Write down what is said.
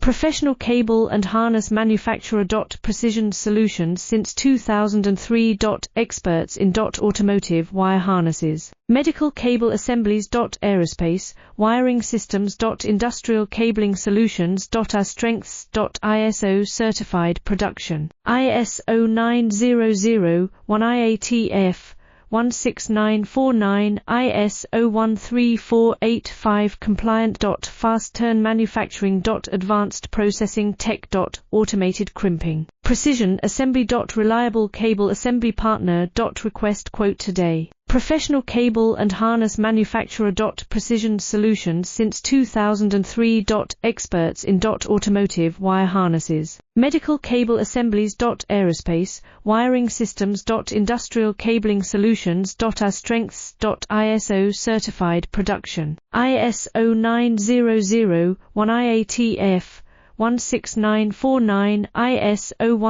Professional cable and harness manufacturer. Precision solutions since 2003. Experts in automotive wire harnesses. Medical cable assemblies. Aerospace wiring systems. Industrial cabling solutions. Our strengths. ISO certified production. ISO 9001 IATF 16949 ISO 13485 compliant. Fast turn manufacturing. Advanced processing tech. Automated crimping. Precision assembly. Reliable cable assembly partner. Request quote today. Professional cable and harness manufacturer. Precision solutions since 2003. Experts in automotive wire harnesses. Medical cable assemblies. Aerospace wiring systems. Industrial cabling solutions. Our strengths. ISO certified production. ISO 9001 IATF 16949 ISO